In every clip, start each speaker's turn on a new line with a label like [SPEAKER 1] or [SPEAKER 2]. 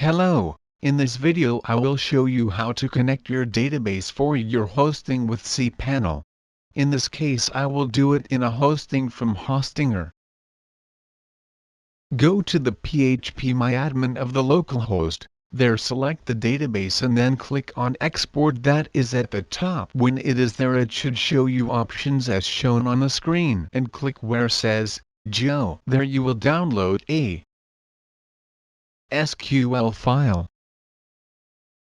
[SPEAKER 1] Hello, in this video I will show you how to connect your database for your hosting with cPanel. In this case I will do it in a hosting from Hostinger. Go to the phpMyAdmin of the localhost, there select the database and then click on Export. That is at the top. When it is there it should show you options as shown on the screen and click where says Geo. There you will download a SQL file.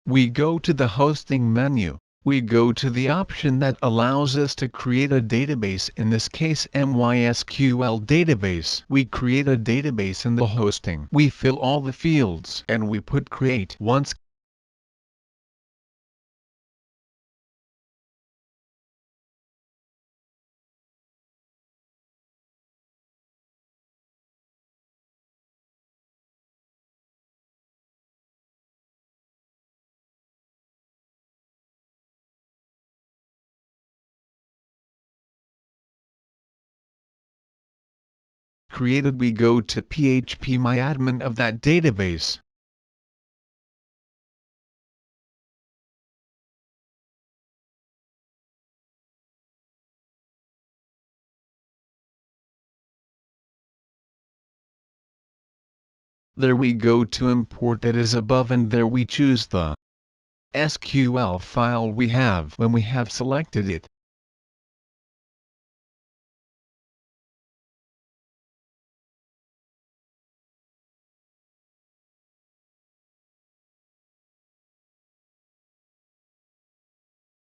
[SPEAKER 1] We go to the hosting menu, we go to the option that allows us to create a database, in this case MySQL database. We create a database in the hosting. We fill all the fields and we put create once. Created, we go to phpMyAdmin of that database. There we go to import, that is above, and there we choose the SQL file we have. When we have selected it,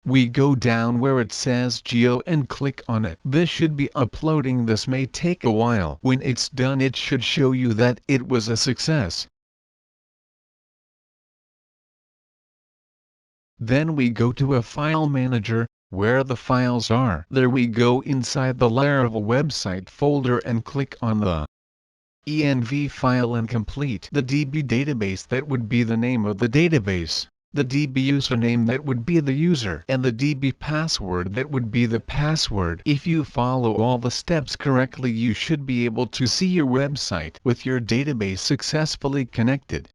[SPEAKER 1] we go down where it says Geo and click on it. This should be uploading. This may take a while. When it's done it should show you that it was a success. Then we go to a file manager, where the files are. There we go inside the Laravel website folder and click on the env file and complete the DB database. That would be the name of the database, the DB username that would be the user, and the DB password that would be the password. If you follow all the steps correctly you should be able to see your website with your database successfully connected.